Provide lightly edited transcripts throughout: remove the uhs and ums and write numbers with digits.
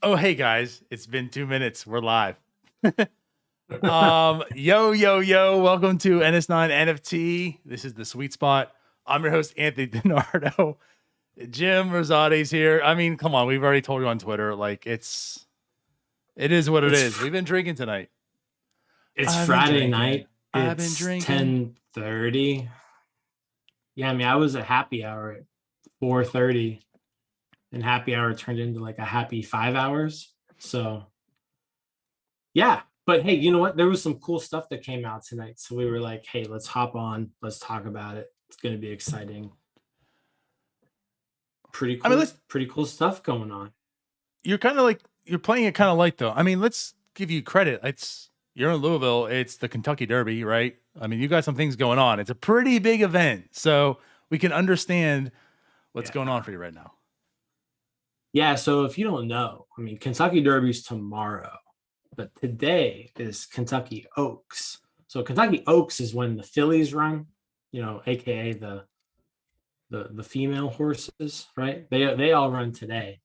Oh, hey guys, it's been 2 minutes. We're live. Yo. Welcome to NS9 NFT. This is the sweet spot. I'm your host, Anthony DiNardo. Jim Rosati's here. I mean, come on, we've already told you on Twitter. Like, it is what it is. We've been drinking tonight. It's Friday night. I've been It's drinking. 10:30. Yeah, I mean, I was at happy hour at 4:30, and happy hour turned into like a happy 5 hours. So, yeah. But hey, you know what? There was some cool stuff that came out tonight. So we were like, hey, let's hop on. Let's talk about it. It's going to be exciting. Pretty cool. Pretty cool stuff going on. You're playing it kind of light though. I mean, let's give you credit. You're in Louisville. It's the Kentucky Derby, right? I mean, you got some things going on. It's a pretty big event, so we can understand what's going on for you right now. Yeah. So if you don't know, I mean, Kentucky Derby's tomorrow, but today is Kentucky Oaks. So Kentucky Oaks is when the fillies run, AKA the female horses, right? They all run today.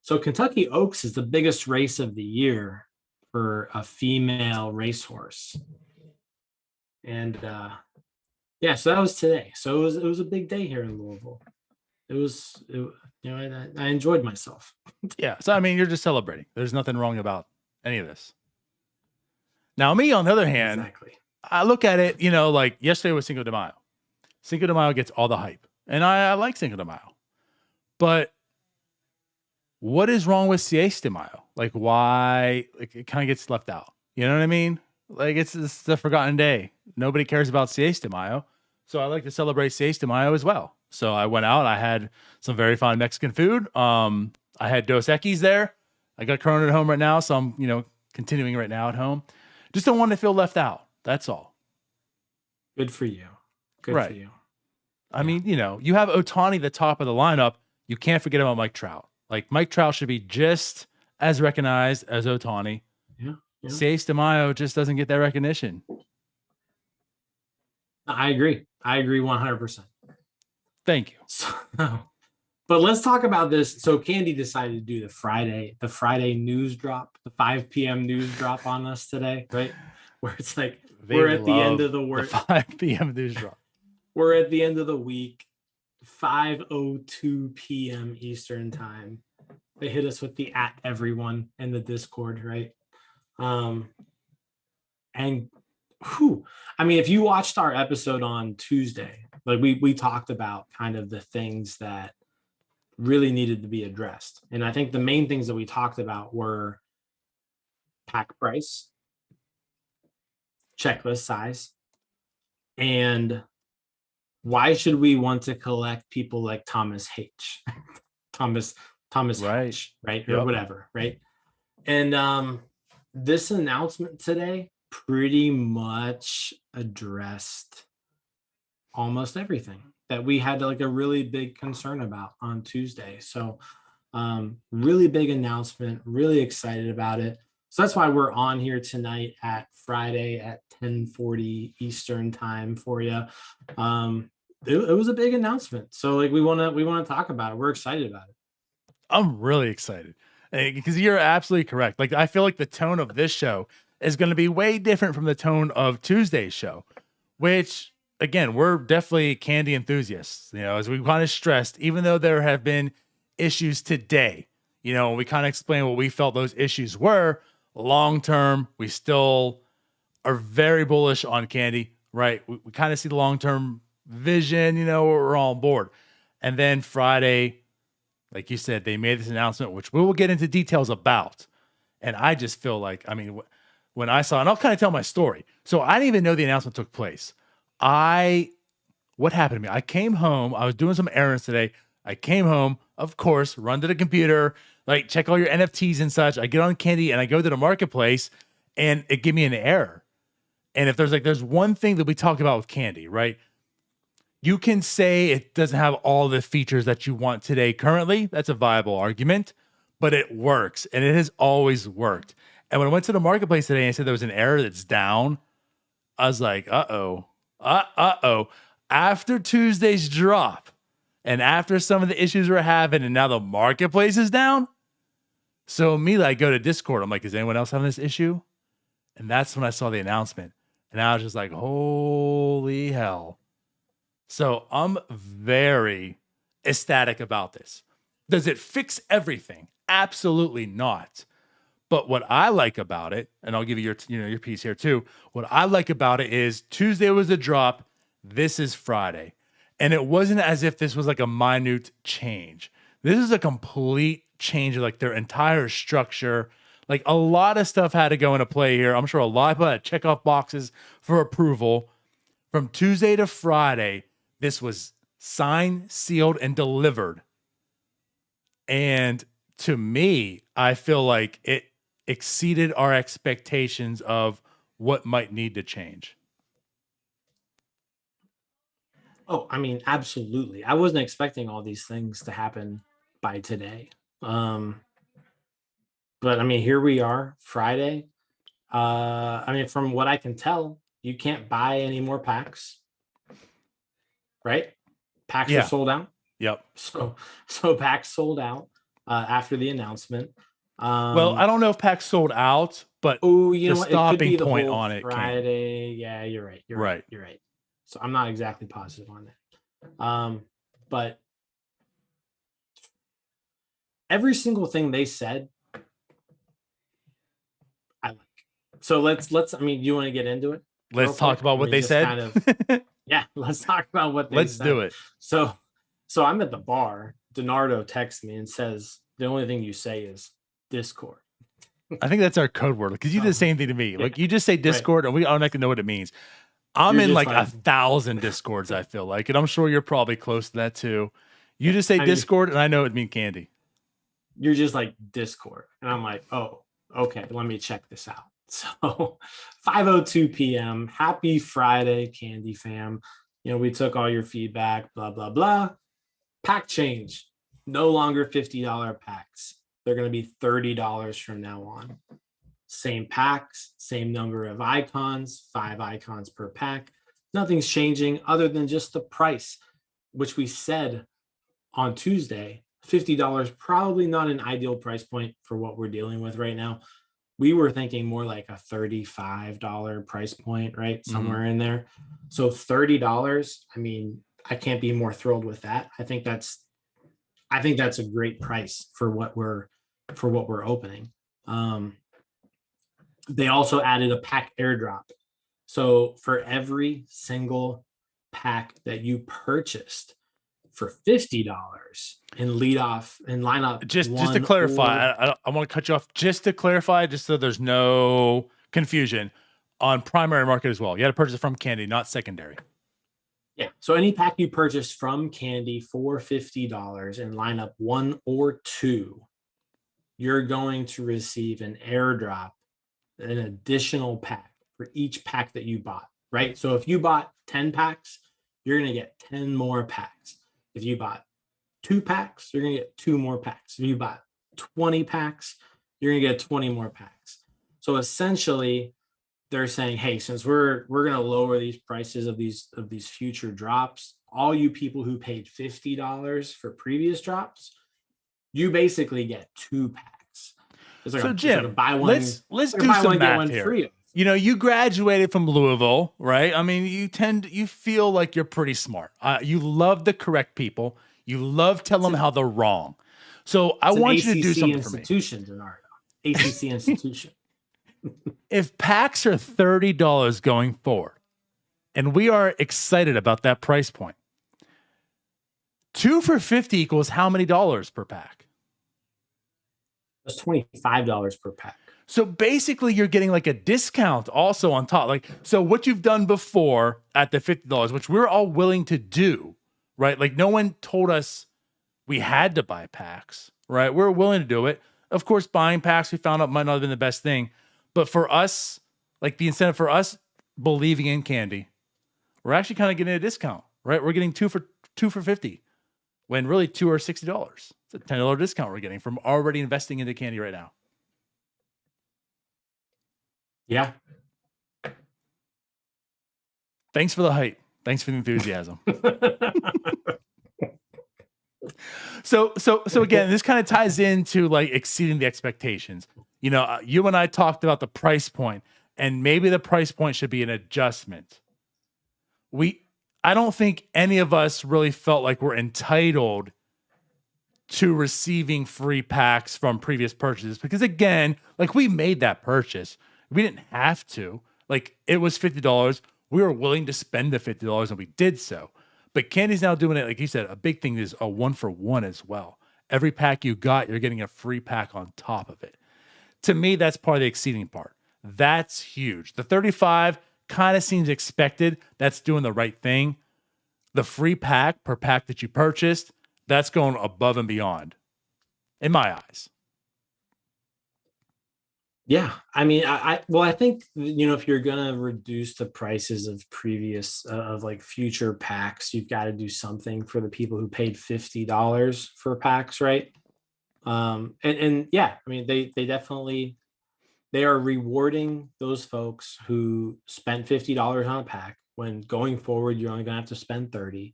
So Kentucky Oaks is the biggest race of the year for a female racehorse. And yeah, so that was today. So it was a big day here in Louisville. I enjoyed myself. Yeah. So I mean, you're just celebrating. There's nothing wrong about any of this. Now, me, on the other hand, exactly. I look at it, like yesterday was Cinco de Mayo. Cinco de Mayo gets all the hype. And I like Cinco de Mayo. But what is wrong with Siesta de Mayo? Like, why? Like, it kind of gets left out. You know what I mean? Like, it's the forgotten day. Nobody cares about Siesta de Mayo. So I like to celebrate Siesta de Mayo as well. So I went out. I had some very fine Mexican food. I had Dos Equis there. I got Corona at home right now. So I'm, continuing right now at home. Just don't want to feel left out. That's all. Good for you. Good for you. I mean, you have Ohtani, the top of the lineup. You can't forget about Mike Trout. Like, Mike Trout should be just as recognized as Ohtani. Yeah. Siesta de Mayo just doesn't get that recognition. I agree 100%. Thank you. So, but let's talk about this. So Candy decided to do the Friday news drop, the 5 p.m. news drop on us today, right? Where it's like we're at the end of the work. The 5 p.m. news drop. We're at the end of the week, 5:02 p.m. Eastern time. They hit us with the @everyone in the Discord, right? And I mean, if you watched our episode on Tuesday, like we talked about kind of the things that really needed to be addressed. And I think the main things that we talked about were pack price, checklist size, and why should we want to collect people like Thomas H? Thomas right. H, right? Or whatever, right? And this announcement today pretty much addressed almost everything that we had like a really big concern about on Tuesday. So really big announcement, really excited about it. So that's why we're on here tonight at Friday at 10:40 Eastern time for you. It was a big announcement. So like we want to talk about it. We're excited about it. I'm really excited because you're absolutely correct. Like, I feel like the tone of this show is going to be way different from the tone of Tuesday's show, which, again, we're definitely candy enthusiasts, as we kind of stressed, even though there have been issues today, we kind of explained what we felt those issues were. Long-term, we still are very bullish on candy, right? We kind of see the long-term vision, we're all on board. And then Friday, like you said, they made this announcement, which we will get into details about. And I just feel like, I mean, when I saw, and I'll kind of tell my story. So I didn't even know the announcement took place. What happened to me? I came home. I was doing some errands today. I came home, of course, run to the computer, like check all your NFTs and such. I get on Candy and I go to the marketplace and it gave me an error. And if there's one thing that we talked about with Candy, right? You can say it doesn't have all the features that you want today currently. That's a viable argument, but it works and it has always worked. And when I went to the marketplace today and I said there was an error that's down, I was like, uh-oh. After Tuesday's drop and after some of the issues we're having and now the marketplace is down, So immediately I go to Discord. I'm like, is anyone else having this issue? And that's when I saw the announcement. And I was just like, holy hell. So I'm very ecstatic about this. Does it fix everything? Absolutely not. But what I like about it, and I'll give you your piece here too. What I like about it is Tuesday was a drop. This is Friday. And it wasn't as if this was like a minute change. This is a complete change of like their entire structure. Like a lot of stuff had to go into play here. I'm sure a lot of people had to check off boxes for approval. From Tuesday to Friday, this was signed, sealed, and delivered. And to me, I feel like it exceeded our expectations of what might need to change. Oh, I mean, absolutely. I wasn't expecting all these things to happen by today. But I mean, here we are, Friday. I mean, from what I can tell, you can't buy any more packs, right? Packs are sold out. Yep. So packs sold out after the announcement. Well, I don't know if packs sold out, but the stopping point on it Friday. Yeah, you're right. You're right. So I'm not exactly positive on that. But every single thing they said, I like. So let's. I mean, you want to get into it? Let's talk about what they said. Yeah, let's talk about what they said. Let's do it. So I'm at the bar. DiNardo texts me and says the only thing you say is Discord. I think that's our code word because you did the same thing to me. Like you just say Discord and we automatically know what it means. I'm in like 1,000 Discords, I feel like, and I'm sure you're probably close to that too. You just say Discord and I know it means candy. You're just like Discord. And I'm like, oh, okay, let me check this out. So 5:02 p.m. Happy Friday, Candy fam. You know, we took all your feedback, blah, blah, blah. Pack change. No longer $50 packs. They're going to be $30 from now on. Same packs, same number of icons, 5 icons per pack. Nothing's changing other than just the price, which we said on Tuesday, $50, probably not an ideal price point for what we're dealing with right now. We were thinking more like a $35 price point, right? Somewhere in there. So $30, I mean, I can't be more thrilled with that. I think that's a great price for what we're opening. They also added a pack airdrop. So for every single pack that you purchased for $50 in leadoff and lineup, just to clarify, I want to cut you off. Just to clarify, just so there's no confusion, on primary market as well. You had to purchase it from Candy, not secondary. Yeah. So any pack you purchase from Candy for $50 in lineup 1 or 2, you're going to receive an airdrop, an additional pack for each pack that you bought, right? So if you bought 10 packs, you're going to get 10 more packs. If you bought 2 packs, you're going to get 2 more packs. If you bought 20 packs, you're going to get 20 more packs. So essentially, they're saying, hey, since we're going to lower these prices of these future drops, all you people who paid $50 for previous drops, you basically get 2 packs. It's like Jim, buy one, let's do some math here. Free. You know, you graduated from Louisville, right? I mean, you feel like you're pretty smart. You love to correct people. You love telling them how they're wrong. So I want you to do something for me. DiNardo. ACC institution. If packs are $30 going forward, and we are excited about that price point, 2 for $50 equals how many dollars per pack? That's $25 per pack. So basically you're getting like a discount also on top. Like, so what you've done before at the $50, which we're all willing to do, right? Like no one told us we had to buy packs, right? We're willing to do it. Of course, buying packs we found out might not have been the best thing. But for us, like the incentive for us believing in Candy, we're actually kind of getting a discount, right? We're getting 2 for $50 when really 2 are $60. It's a $10 discount we're getting from already investing into Candy right now. Yeah. Thanks for the hype. Thanks for the enthusiasm. So again, this kind of ties into like exceeding the expectations. You and I talked about the price point, and maybe the price point should be an adjustment. I don't think any of us really felt like we're entitled to receiving free packs from previous purchases, because again, like, we made that purchase. We didn't have to. Like, it was $50. We were willing to spend the $50 and we did so. But Candy's now doing it, like you said, a big thing is a 1-for-1 as well. Every pack you got, you're getting a free pack on top of it. To me, that's part of the exceeding part. That's huge. The 35 kind of seems expected. That's doing the right thing. The free pack per pack that you purchased, that's going above and beyond, in my eyes. Yeah, I mean, I think, if you're gonna reduce the prices of previous of like future packs, you've got to do something for the people who paid $50 for packs, right? And yeah, I mean, they definitely, they are rewarding those folks who spent $50 on a pack, when going forward you're only gonna have to spend 30.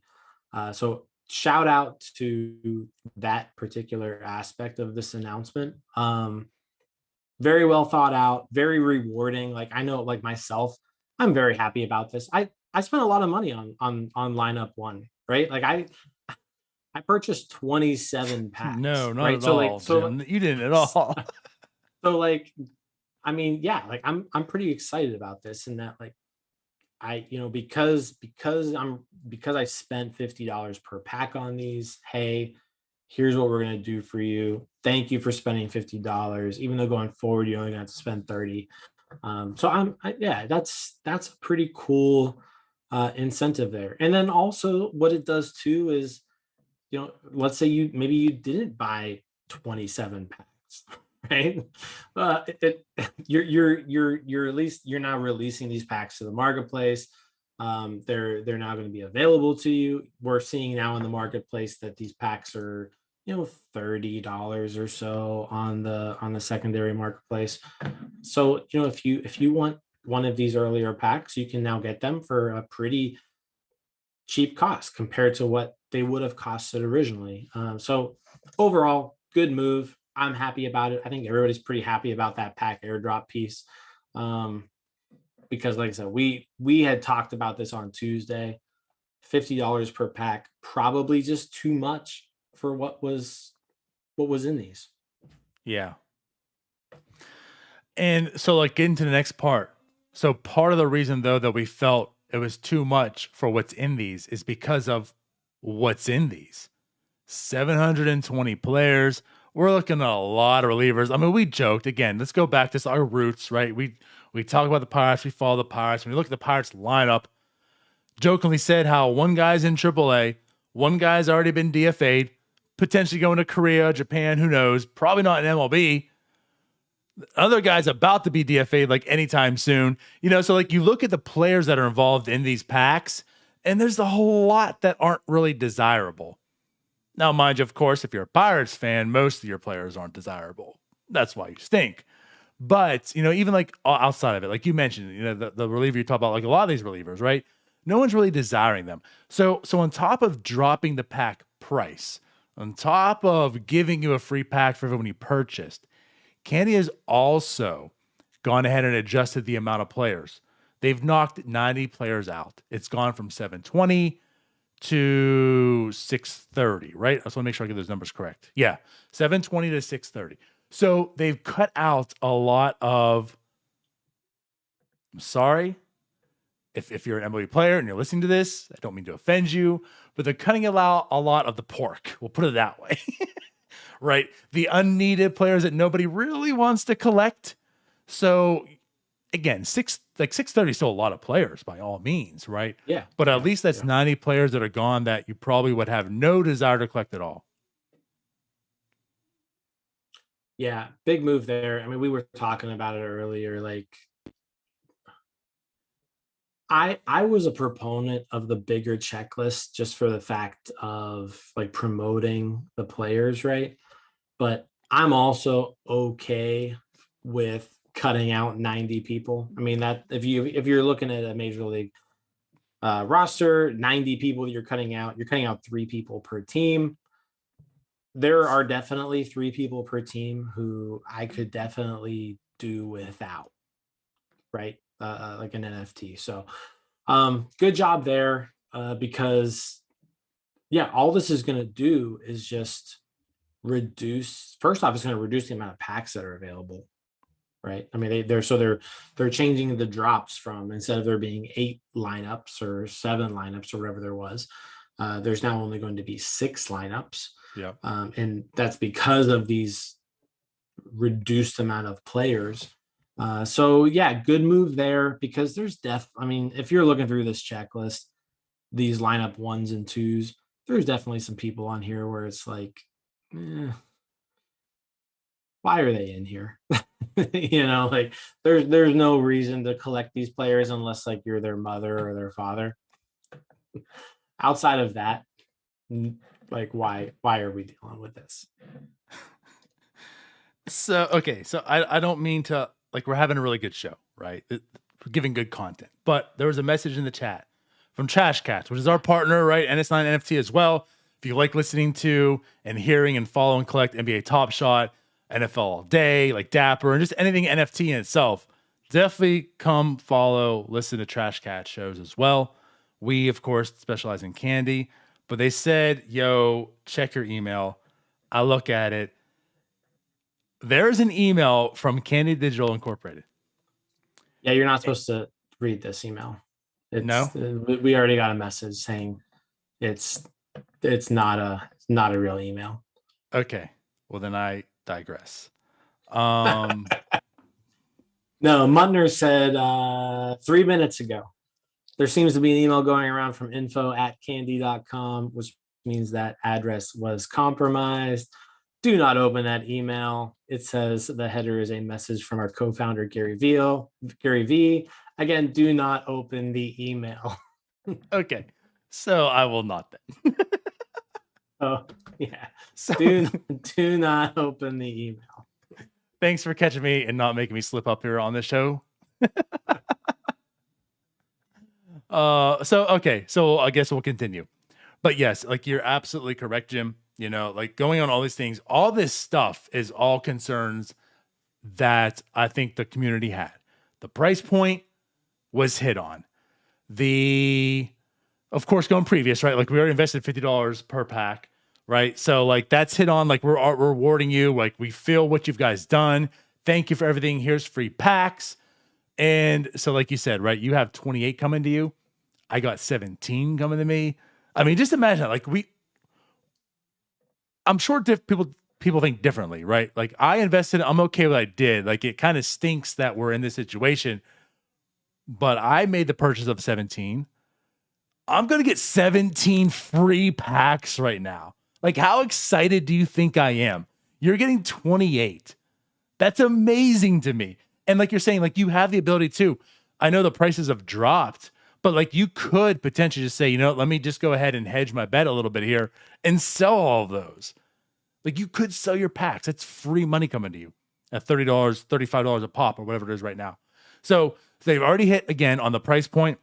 So shout out to that particular aspect of this announcement. Very well thought out, very rewarding. Like, I know, like myself, I'm very happy about this. I spent a lot of money on lineup one, right? Like, I purchased 27 packs, No, not right? at all, Jim. You didn't at all. So like, I mean, yeah, like, I'm pretty excited about this, and that, like, because I spent $50 per pack on these. Hey, here's what we're gonna do for you. Thank you for spending $50. Even though going forward you're only gonna have to spend 30. So yeah, that's a pretty cool incentive there. And then also what it does too is, let's say you didn't buy 27 packs, right? You're at least, you're now releasing these packs to the marketplace. They're now going to be available to you. We're seeing now in the marketplace that these packs are, $30 or so on the secondary marketplace. So, if you want one of these earlier packs, you can now get them for a pretty cheap cost compared to what they would have costed originally. So overall, good move. I'm happy about it. I think everybody's pretty happy about that pack airdrop piece. Because like I said, we had talked about this on Tuesday. $50 per pack, probably just too much for what was in these. Yeah. And so, like, getting to the next part. So part of the reason, though, that we felt it was too much for what's in these is because of what's in these. 720 players. We're looking at a lot of relievers. I mean, we joked, again, let's go back to our roots, right? We talk about the Pirates, we follow the Pirates. When we look at the Pirates lineup, jokingly said how one guy's in AAA, one guy's already been DFA'd, potentially going to Korea, Japan, who knows, probably not in MLB. Other guy's about to be DFA'd like anytime soon. So like, you look at the players that are involved in these packs, and there's a whole lot that aren't really desirable. Now, mind you, of course, if you're a Pirates fan, most of your players aren't desirable. That's why you stink. But, even like outside of it, like you mentioned, the reliever you talk about, like a lot of these relievers, right? No one's really desiring them. So on top of dropping the pack price, on top of giving you a free pack for everyone you purchased, Candy has also gone ahead and adjusted the amount of players. They've knocked 90 players out. It's gone from 720 to 630, right? I just want to make sure I get those numbers correct. Yeah, 720 to 630. So they've cut out a lot of, I'm sorry, if you're an MLB player and you're listening to this, I don't mean to offend you, but they're cutting out a lot of the pork. We'll put it that way. Right? The unneeded players that nobody really wants to collect. So again, 630 is still a lot of players by all means, right? Yeah. But at least that's 90 players that are gone that you probably would have no desire to collect at all. Yeah, big move there. I mean, we were talking about it earlier. Like, I was a proponent of the bigger checklist just for the fact of like promoting the players, right? But I'm also okay with cutting out 90 people. I mean, that if you're looking at a major league roster, 90 people that you're cutting out 3 people per team. there are definitely 3 people per team who I could definitely do without, right? Like an NFT. So, good job there, because yeah, all this is going to do is just reduce. First off, it's going to reduce the amount of packs that are available, right? I mean, they're changing the drops from, instead of there being 8 lineups or 7 lineups or whatever there was, there's now only going to be 6 lineups. Yeah. And that's because of these reduced amount of players. So yeah, good move there, because I mean, if you're looking through this checklist, these lineup 1s and 2s, there's definitely some people on here where it's like, why are they in here? Like there's no reason to collect these players unless like you're their mother or their father. Outside of that, like why are we dealing with this? So okay, so I don't mean to, like, we're having a really good show, right? We're giving good content, but there was a message in the chat from Trash Cats, which is our partner, right? NS9 NFT as well. If you like listening to and hearing and follow and collect NBA Top Shot, NFL All Day, like Dapper, and just anything NFT in itself, definitely come follow, listen to Trash Cat shows as well. We, of course, specialize in candy, but they said, yo, check your email. I look at it. There's an email from Candy Digital Incorporated. Yeah, you're not supposed to read this email. No? We already got a message saying it's not a real email. Okay. Well, then I digress. No, Mutner said 3 minutes ago, there seems to be an email going around from info@candy.com, which means that address was compromised. Do not open that email. It says the header is a message from our co-founder, Gary V. Again, do not open the email. Okay. So I will not then. Oh, yeah. So Do not open the email. thanks for catching me and not making me slip up here on this show. Okay. So I guess we'll continue. But yes, like, you're absolutely correct, Jim. Like, going on all these things, all this stuff is all concerns that I think the community had. The price point was hit on. Of course, going previous, right? Like, we already invested $50 per pack, right? So like, that's hit on. Like, we're rewarding you. Like, we feel what you've guys done. Thank you for everything. Here's free packs. And so, like you said, right, you have 28 coming to you. I got 17 coming to me. I mean, just imagine, like, I'm sure people think differently, right? Like, I invested, I'm okay with what I did. Like, it kind of stinks that we're in this situation, but I made the purchase of 17. I'm going to get 17 free packs right now. Like, how excited do you think I am? You're getting 28. That's amazing to me. And like you're saying, like, you have the ability to, I know the prices have dropped, but like, you could potentially just say, let me just go ahead and hedge my bet a little bit here and sell all of those. Like, you could sell your packs. That's free money coming to you at $30, $35 a pop, or whatever it is right now. So they've already hit again on the price point.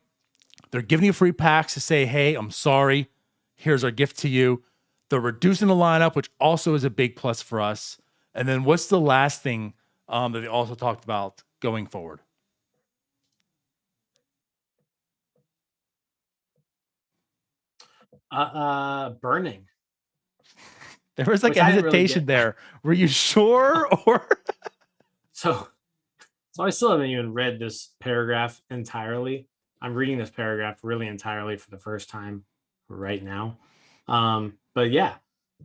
They're giving you free packs to say, hey, I'm sorry. Here's our gift to you. They're reducing the lineup, which also is a big plus for us. And then what's the last thing that they also talked about going forward? Burning. There was like a hesitation there. Were you sure? Or so I still haven't even read this paragraph entirely. I'm reading this paragraph really entirely for the first time right now. But yeah,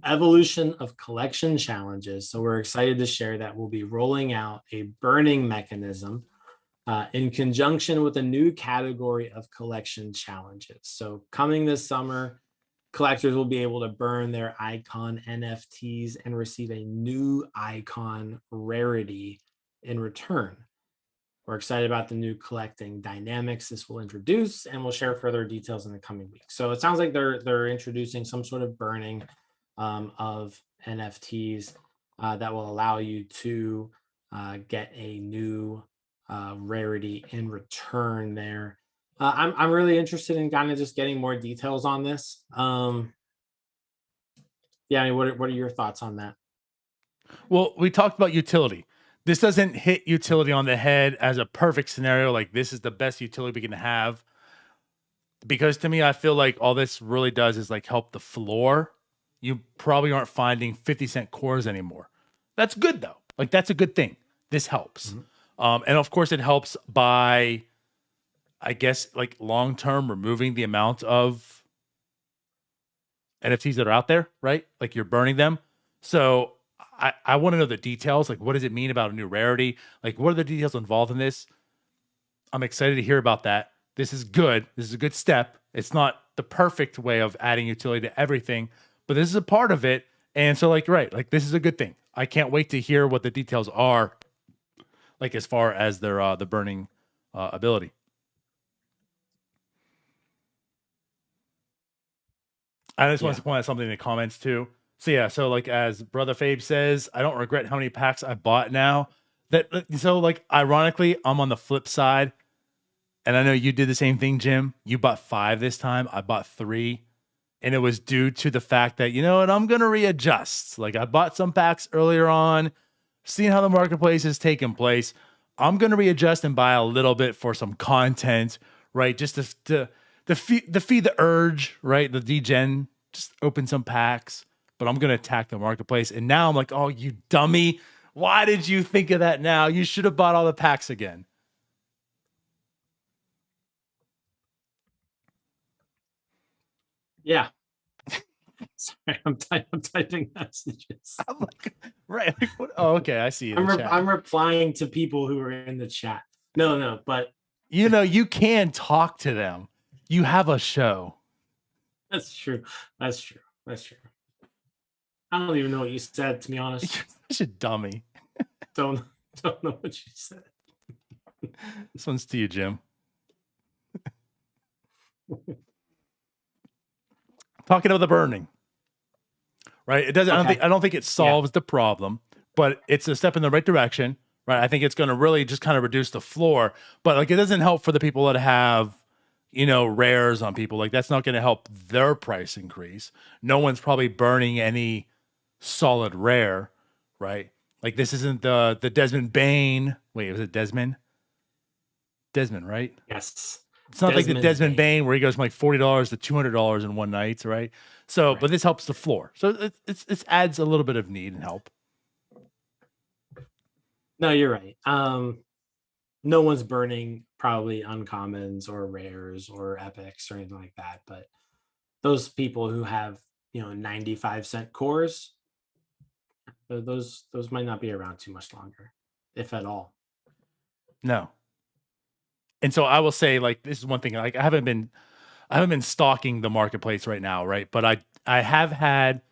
evolution of collection challenges. So we're excited to share that we'll be rolling out a burning mechanism in conjunction with a new category of collection challenges. So coming this summer, collectors will be able to burn their icon NFTs and receive a new icon rarity in return. We're excited about the new collecting dynamics this will introduce, and we'll share further details in the coming weeks. So it sounds like they're introducing some sort of burning of NFTs that will allow you to get a new rarity in return there. I'm really interested in kind of just getting more details on this. Yeah, I mean, what are your thoughts on that? Well, we talked about utility. This doesn't hit utility on the head as a perfect scenario. Like this is the best utility we can have. Because to me, I feel like all this really does is like help the floor. You probably aren't finding 50-cent cores anymore. That's good though. Like that's a good thing. This helps. And of course it helps by, I guess, like long-term removing the amount of NFTs that are out there, right? Like you're burning them. So I want to know the details. Like, what does it mean about a new rarity? Like, what are the details involved in this? I'm excited to hear about that. This is good. This is a good step. It's not the perfect way of adding utility to everything, but this is a part of it. And so, like, right, like this is a good thing. I can't wait to hear what the details are, like as far as their the burning ability. I just want to point out something in the comments too. So yeah, so like as Brother Fabe says, I don't regret how many packs I bought now. So like ironically, I'm on the flip side. And I know you did the same thing, Jim. You bought 5 this time. I bought 3. And it was due to the fact that, you know what, I'm going to readjust. Like I bought some packs earlier on, seeing how the marketplace is taking place. I'm going to readjust and buy a little bit for some content, right? Just to feed the urge, right? The degen, just open some packs. But I'm going to attack the marketplace. And now I'm like, oh, you dummy. Why did you think of that now? You should have bought all the packs again. Yeah. Sorry, I'm typing messages. I'm like, right. Like, what? Oh, okay. I see. I'm replying to people who are in the chat. No, but you know, you can talk to them. You have a show. That's true. That's true. That's true. I don't even know what you said, to be honest. You're such a dummy. Don't know what you said. This one's to you, Jim. Talking about the burning, right? It doesn't. Okay. I don't think it solves the problem, but it's a step in the right direction, right? I think it's going to really just kind of reduce the floor, but like it doesn't help for the people that have, you know, rares on people. Like that's not going to help their price increase. No one's probably burning any solid rare, right? Like this isn't the Desmond Bain. Wait, was it Desmond? Desmond, right? Yes. It's not like the Desmond Bain where he goes from like $40 to $200 in one night, right? So, right. But this helps the floor. So it adds a little bit of need and help. No, you're right. No one's burning probably uncommons or rares or epics or anything like that. But those people who have, you know, 95-cent cores, those might not be around too much longer, if at all. No. And so I will say, like, this is one thing, like I haven't been stalking the marketplace right now, right? But I have had,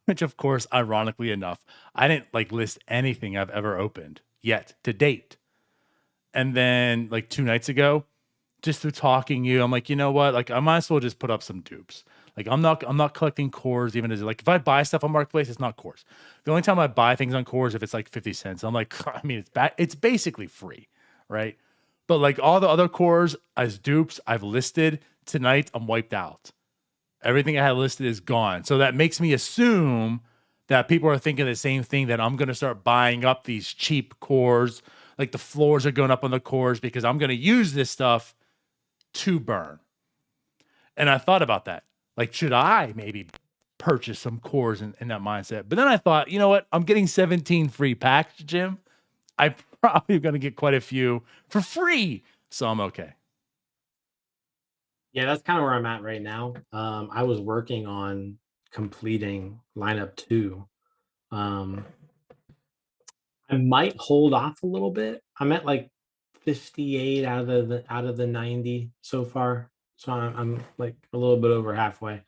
which of course, ironically enough, I didn't like list anything I've ever opened yet to date. And then like 2 nights ago, just through talking you, I'm like, you know what? Like I might as well just put up some dupes. Like I'm not collecting cores, even as like if I buy stuff on marketplace, it's not cores. The only time I buy things on cores if it's like 50 cents. I'm like, I mean, it's basically free, right? But like all the other cores as dupes I've listed tonight, I'm wiped out. Everything I had listed is gone. So that makes me assume that people are thinking the same thing, that I'm going to start buying up these cheap cores. Like the floors are going up on the cores because I'm going to use this stuff to burn. And I thought about that. Like, should I maybe purchase some cores in that mindset? But then I thought, you know what? I'm getting 17 free packs, Jim. I'm probably going to get quite a few for free. So I'm okay. Yeah, that's kind of where I'm at right now. I was working on completing lineup 2. I might hold off a little bit. I'm at like 58 out of the 90 so far. So I'm like a little bit over halfway.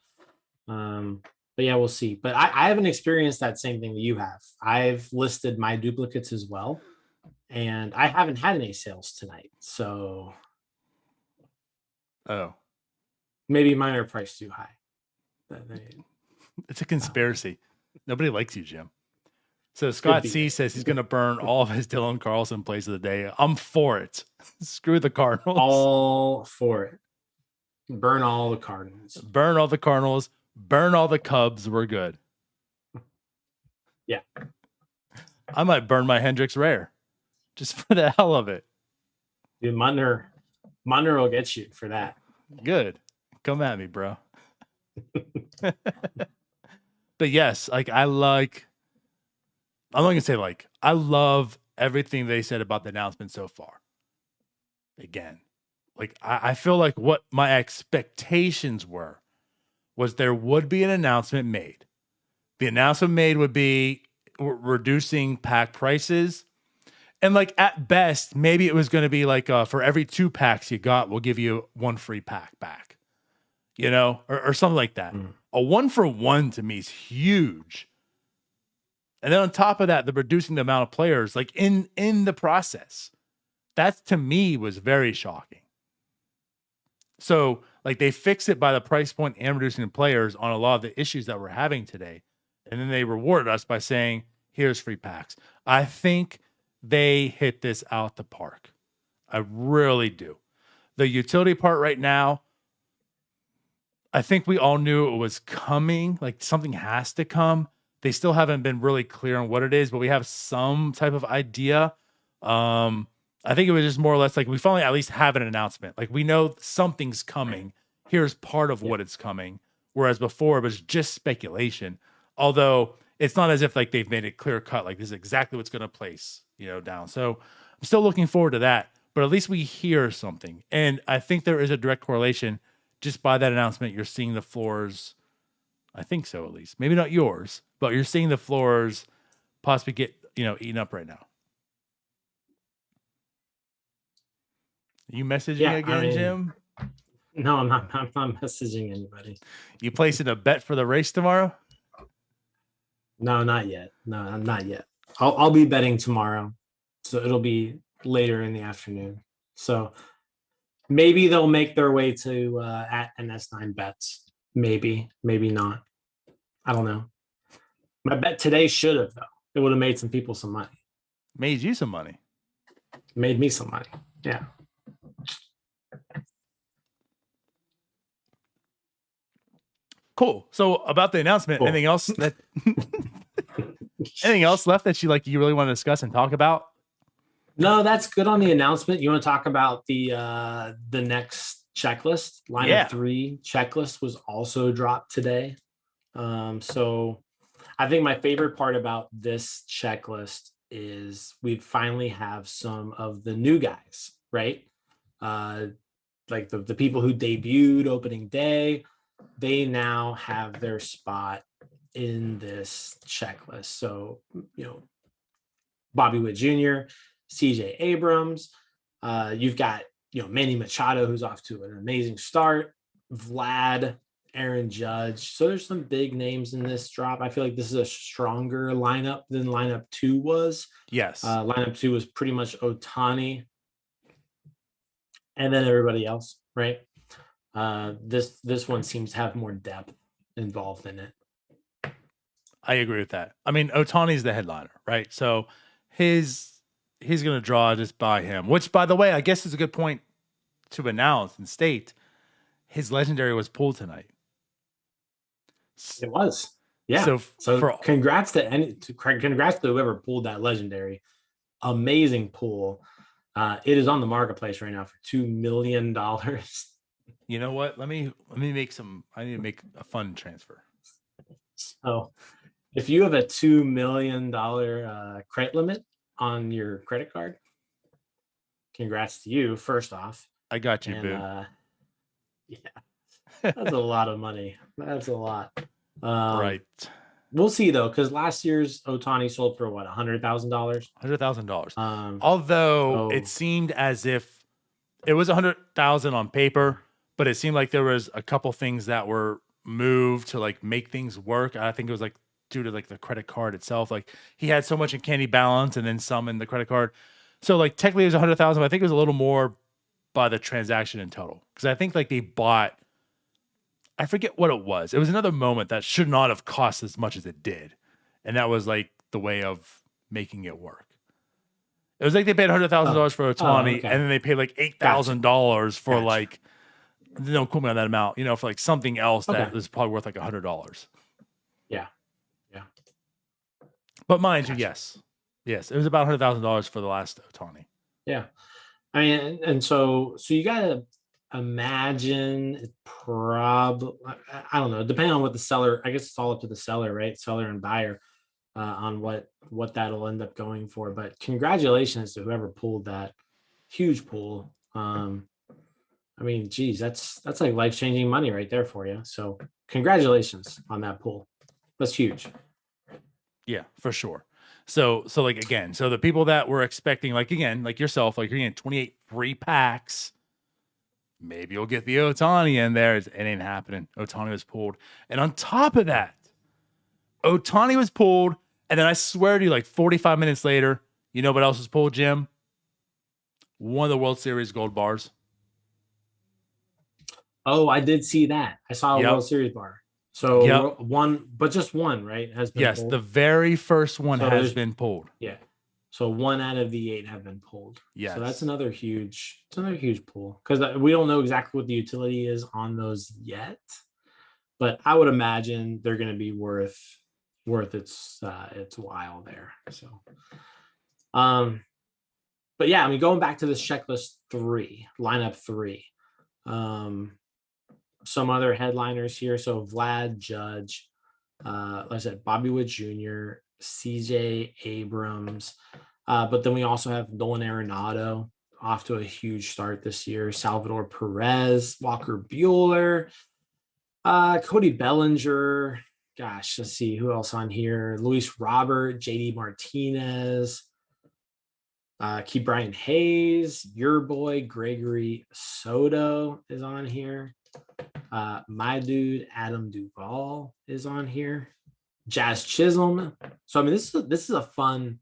But yeah, we'll see. But I haven't experienced that same thing that you have. I've listed my duplicates as well, and I haven't had any sales tonight. So maybe mine are priced too high. It's a conspiracy. Nobody likes you, Jim. So Scott C says he's going to burn all of his Dylan Carlson plays of the day. I'm for it. Screw the Cardinals. All for it. Burn all the Cardinals. Burn all the Cardinals. Burn all the Cubs. We're good. Yeah. I might burn my Hendrix Rare just for the hell of it. Dude, Munner will get you for that. Good. Come at me, bro. But yes, like I'm not gonna say like I love everything they said about the announcement so far. Again, like I feel like what my expectations were was there would be an announcement made. The announcement made would be reducing pack prices. And like at best, maybe it was going to be like for every 2 packs you got, we'll give you 1 free pack back, you know, or something like that. A 1-for-1 to me is huge. And then on top of that, the reducing the amount of players, like in the process, that to me was very shocking. So like they fix it by the price point and reducing the players on a lot of the issues that we're having today. And then they rewarded us by saying, here's free packs. I think they hit this out the park. I really do. The utility part right now, I think we all knew it was coming. Like something has to come. They still haven't been really clear on what it is, but we have some type of idea. I think it was just more or less like we finally at least have an announcement. Like we know something's coming. Here's part of what it's coming. Whereas before it was just speculation. Although it's not as if like they've made it clear cut, like this is exactly what's going to place, you know, down. So I'm still looking forward to that, but at least we hear something. And I think there is a direct correlation just by that announcement. You're seeing the floors. I think so, at least maybe not yours, but you're seeing the floors possibly get, you know, eaten up right now. Are you messaging again, Jim? No, I'm not messaging anybody. You placing a bet for the race tomorrow? No, not yet. No, not yet. I'll be betting tomorrow, so it'll be later in the afternoon. So maybe they'll make their way to at NS9 bets. Maybe not. I don't know. My bet today should have though. It would have made some people some money. Made you some money. Made me some money. Yeah. Cool. So about the announcement, anything else that anything else left that you really want to discuss and talk about? No, that's good on the announcement. You want to talk about the next checklist? Lineup 3 checklist was also dropped today. So I think my favorite part about this checklist is we finally have some of the new guys, right? Like the people who debuted opening day. They now have their spot in this checklist. So, you know, Bobby Witt Jr., CJ Abrams, you've got, you know, Manny Machado, who's off to an amazing start, Vlad, Aaron Judge. So there's some big names in this drop. I feel like this is a stronger lineup than lineup 2 was. Yes. Lineup 2 was pretty much Ohtani and then everybody else, right? This one seems to have more depth involved in it. I agree with that. I mean, Ohtani's the headliner, right? So he's going to draw just by him, which, by the way, I guess is a good point to announce and state. His legendary was pulled tonight. It was, yeah. So congrats to whoever pulled that legendary. Amazing pull. It is on the marketplace right now for $2 million. You know what? Let me make I need to make a fund transfer. So if you have a $2 million credit limit on your credit card, congrats to you, first off. I got you, boo. Yeah, that's a lot of money. That's a lot. Right. We'll see though, because last year's Ohtani sold for what, $100,000? $100,000. Although it seemed as if it was $100,000 on paper, but it seemed like there was a couple things that were moved to like make things work. I think it was like due to like the credit card itself. Like he had so much in candy balance and then some in the credit card. So like technically it was $100,000, but I think it was a little more by the transaction in total. Because I think like they bought, I forget what it was. It was another moment that should not have cost as much as it did. And that was like the way of making it work. It was like they paid $100,000 for Ohtani, and then they paid like $8,000 for like, don't quote me on that amount, you know, for like something else that was probably worth like $100. Yeah. But mind you, Gotcha. yes, it was about $100,000 for the last Otani. Yeah. I mean, and so you gotta imagine it I don't know, depending on what the seller, I guess it's all up to the seller, right? Seller and buyer on what that'll end up going for. But congratulations to whoever pulled that huge pool. I mean, geez, that's like life-changing money right there for you. So congratulations on that pool. That's huge. Yeah, for sure. So like again, so the people that were expecting, like again, like yourself, like you're getting 28 free packs. Maybe you'll get the Otani in there. It ain't happening. Otani was pulled. And on top of that, Otani was pulled. And then I swear to you, like 45 minutes later, you know what else was pulled, Jim? One of the World Series gold bars. Oh, I did see that. I saw a Yep. World Series bar. So Yep. one, but just one, right? Has been Yes, pulled. the very first one So has been pulled. Yeah. So 1 out of the 8 have been pulled. Yes. So that's another huge pull, because we don't know exactly what the utility is on those yet. But I would imagine they're going to be worth its while there. So, but yeah, I mean, going back to this checklist 3, lineup 3, some other headliners here. So Vlad, Judge, like I said, Bobby Wood Jr., CJ Abrams, but then we also have Nolan Arenado off to a huge start this year. Salvador Perez, Walker Buehler, Cody Bellinger. Gosh, let's see who else on here. Luis Robert, JD Martinez, Key Brian Hayes, your boy Gregory Soto is on here. My dude Adam Duvall is on here. Jazz Chisholm. So I mean, this is a fun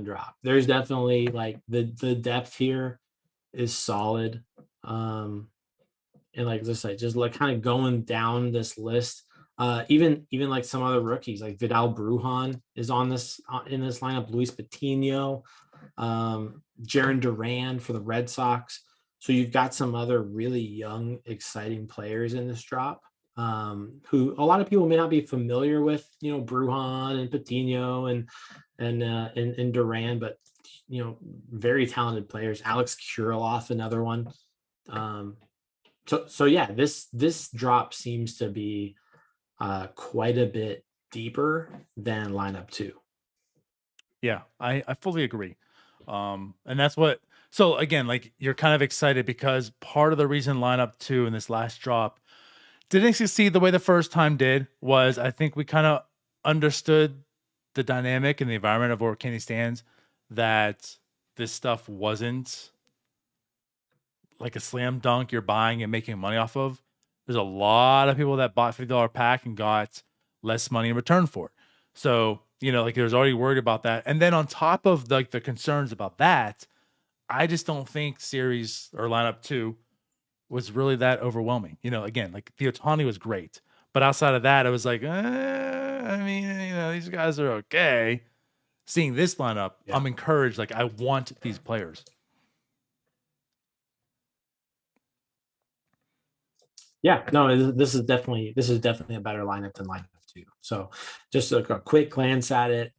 drop. There's definitely like the depth here is solid. And like as I said, just like kind of going down this list. Even like some other rookies, like Vidal Brujan is on this in this lineup. Luis Patino, Jaron Duran for the Red Sox. So you've got some other really young, exciting players in this drop, who a lot of people may not be familiar with. You know, Brujan and Patino and Duran, but you know, very talented players. Alex Kirilloff, another one. So yeah, this drop seems to be quite a bit deeper than lineup 2. Yeah, I fully agree. And that's what, so again, like you're kind of excited because part of the reason lineup 2 in this last drop didn't succeed the way the first time did was I think we kind of understood the dynamic and the environment of where Kenny stands, that this stuff wasn't like a slam dunk you're buying and making money off of. There's a lot of people that bought $50 pack and got less money in return for it. So, you know, like there's already worried about that. And then on top of like the concerns about that, I just don't think series or lineup 2 was really that overwhelming. You know, again, like the Otani was great, but outside of that, it was like, I mean, you know, these guys are okay. Seeing this lineup, yeah. I'm encouraged. Like I want these players. Yeah, no, this is definitely a better lineup than lineup 2. So just like a quick glance at it,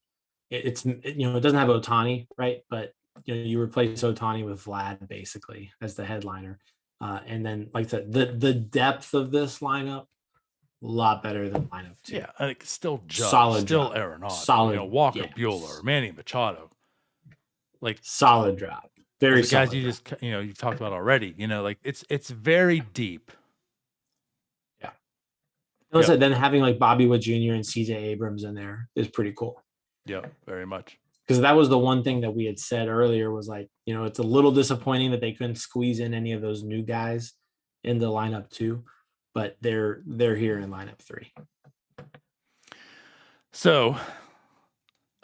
it's you know, it doesn't have Otani, right? But you know, you replace Otani with Vlad basically as the headliner, and then like the depth of this lineup, a lot better than lineup 2. Yeah, like still Judge, solid, still drop. Arenado, solid, you know, Walker Buehler, Manny Machado, like solid drop, very the solid guys you drop. just you know you've talked about already. You know, like it's very deep. Yeah, like I said, then having like Bobby Wood Jr. and CJ Abrams in there is pretty cool. Yeah, very much. Because that was the one thing that we had said earlier was like, you know, it's a little disappointing that they couldn't squeeze in any of those new guys in the lineup 2, but they're here in lineup 3. So,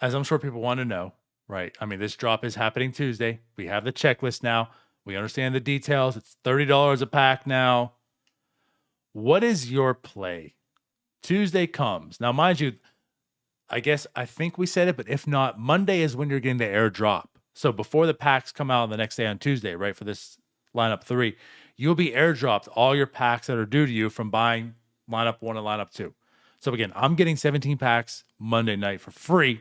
as I'm sure people want to know, right? I mean, this drop is happening Tuesday. We have the checklist now. We understand the details. It's $30 a pack now. What is your play? Tuesday comes. Now, mind you, I think we said it, but if not, Monday is when you're getting the airdrop. So before the packs come out the next day on Tuesday, right, for this lineup 3, you'll be airdropped all your packs that are due to you from buying lineup 1 and lineup 2. So again, I'm getting 17 packs. Monday night for free.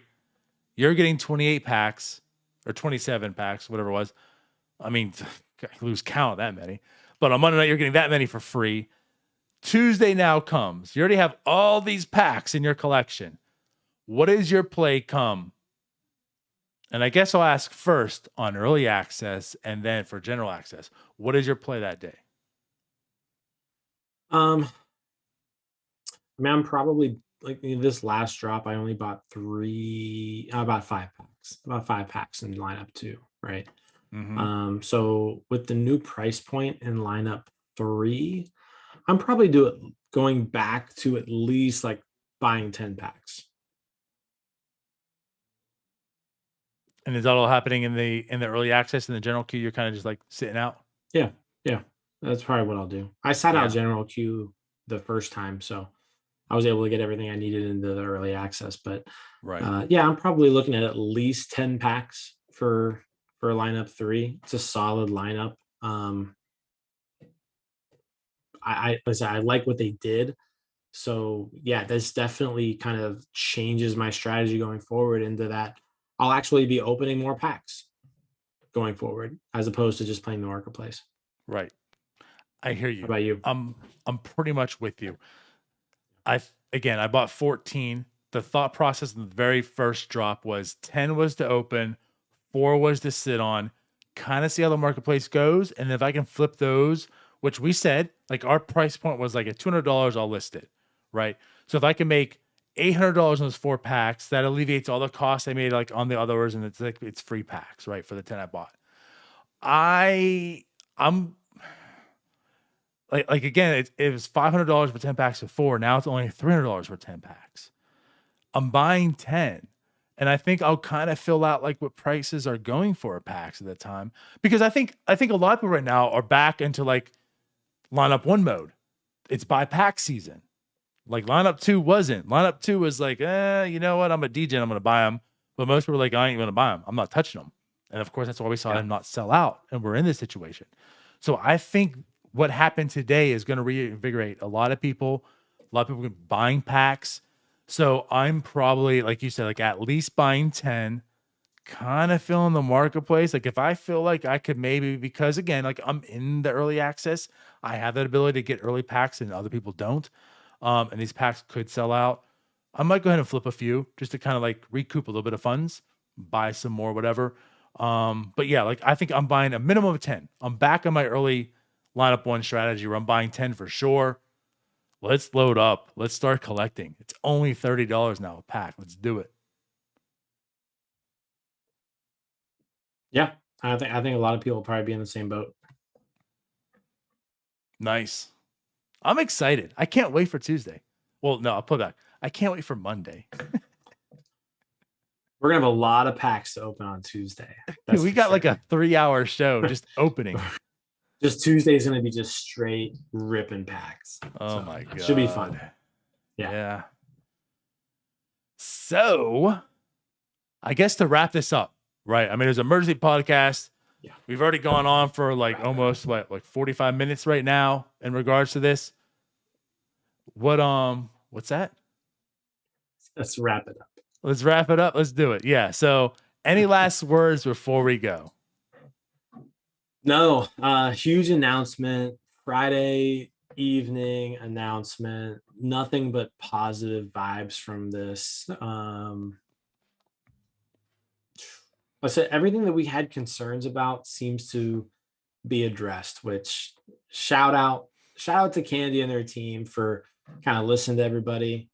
You're getting 28 packs or 27 packs, whatever it was. I mean, I lose count of that many. But on Monday night, you're getting that many for free. Tuesday now comes. You already have all these packs in your collection. What is your play come? And I guess I'll ask first on early access and then for general access. What is your play that day? I mean, I'm probably like this last drop. I only bought about 5 packs, in lineup 2, right? Mm-hmm. So with the new price point in lineup 3, I'm probably going back to at least like buying 10 packs. And is that all happening in the early access and the general queue? You're kind of just like sitting out. Yeah, that's probably what I'll do. I sat out Yeah. general queue the first time, so I was able to get everything I needed into the early access. But Right. yeah, I'm probably looking at least 10 packs for lineup 3. It's a solid lineup. Like I said, I like what they did. So yeah, this definitely kind of changes my strategy going forward into that I'll actually be opening more packs going forward as opposed to just playing the marketplace. Right. I hear How you. about you? I'm pretty much with you. I bought 14. The thought process in the very first drop was 10 was to open, 4 was to sit on, kind of see how the marketplace goes. And if I can flip those, which we said, like our price point was like at $200, I'll list it. Right. So if I can make $800 on those 4 packs, that alleviates all the costs I made like on the others, and it's free packs, right? For the 10 I bought. I'm like again, it was $500 for 10 packs before. Now it's only $300 for 10 packs. I'm buying 10. And I think I'll kind of fill out like what prices are going for packs at the time. Because I think a lot of people right now are back into like lineup 1 mode. It's buy pack season. Like lineup 2 wasn't. Lineup 2 was like, you know what? I'm a DJ and I'm gonna buy them. But most people were like, I ain't gonna buy them. I'm not touching them. And of course, that's why we saw them not sell out. And we're in this situation. So I think what happened today is going to reinvigorate a lot of people. A lot of people buying packs. So I'm probably, like you said, like at least buying 10, kind of filling the marketplace. Like if I feel like I could maybe, because again, like I'm in the early access, I have that ability to get early packs and other people don't. And these packs could sell out. I might go ahead and flip a few just to kind of like recoup a little bit of funds, buy some more, whatever. But yeah, like I think I'm buying a minimum of 10. I'm back on my early lineup 1 strategy where I'm buying 10 for sure. Let's load up. Let's start collecting. It's only $30 now a pack. Let's do it. Yeah, I think a lot of people will probably be in the same boat. Nice. I'm excited. I can't wait for Tuesday. Well, no, I'll put it back. I can't wait for Monday. We're gonna have a lot of packs to open on Tuesday. We got like a 3-hour show just opening. Just Tuesday is gonna be just straight ripping packs. Oh my god. Should be fun. Yeah. So I guess to wrap this up, right? I mean, there's an emergency podcast. Yeah. We've already gone on for like almost like 45 minutes right now in regards to this. What's that? Let's wrap it up. Let's wrap it up. Let's do it. Yeah. So any last words before we go? No, huge announcement, Friday evening announcement, nothing but positive vibes from this. I said everything that we had concerns about seems to be addressed, which shout out to Candy and their team for kind of listening to everybody,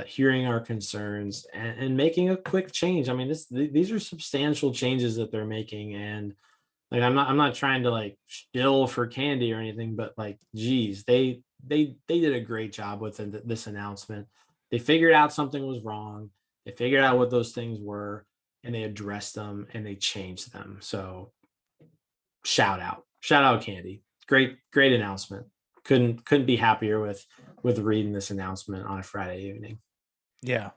hearing our concerns and making a quick change. I mean, these are substantial changes that they're making, and like I'm not trying to like shill for Candy or anything, but like, geez, they did a great job with this announcement. They figured out something was wrong. They figured out what those things were, and they addressed them and they changed them. So shout out Candy. Great announcement. Couldn't be happier with reading this announcement on a Friday evening. Yeah,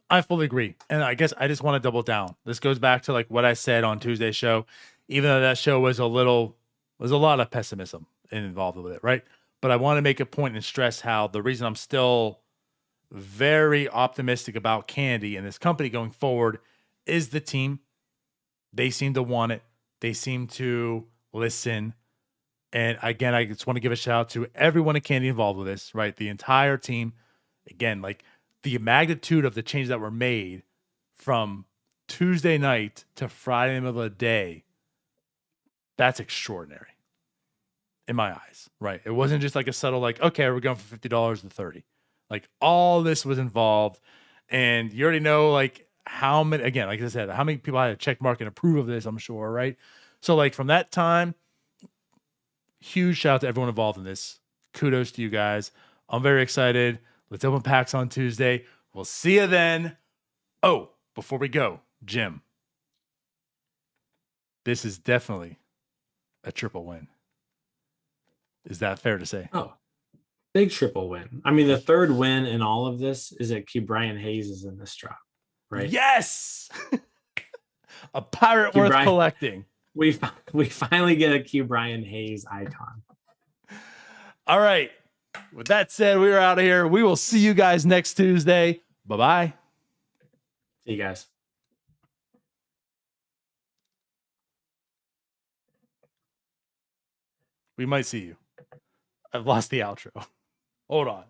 I fully agree. And I guess I just want to double down. This goes back to like what I said on Tuesday's show, even though that show was a lot of pessimism involved with it, right? But I want to make a point and stress how the reason I'm still very optimistic about Candy and this company going forward is the team. They seem to want it. They seem to listen. And again, I just want to give a shout out to everyone at Candy involved with this, right? The entire team. Again, like the magnitude of the changes that were made from Tuesday night to Friday in the middle of the day, that's extraordinary in my eyes, right? It wasn't just like a subtle, like, okay, we're going from $50 to $30. Like all this was involved. And you already know, like, how many, again, like I said, how many people had to check mark and approve of this, I'm sure, right? So, like, from that time, huge shout out to everyone involved in this. Kudos to you guys. I'm very excited. Let's open packs on Tuesday. We'll see you then. Oh, before we go, Jim, this is definitely a triple win. Is that fair to say? Oh, big triple win. I mean, the third win in all of this is that Brian Hayes is in this drop, right? Yes. A pirate worth collecting. We finally get a Q Brian Hayes icon. All right. With that said, we are out of here. We will see you guys next Tuesday. Bye-bye. See you guys. We might see you. I've lost the outro. Hold on.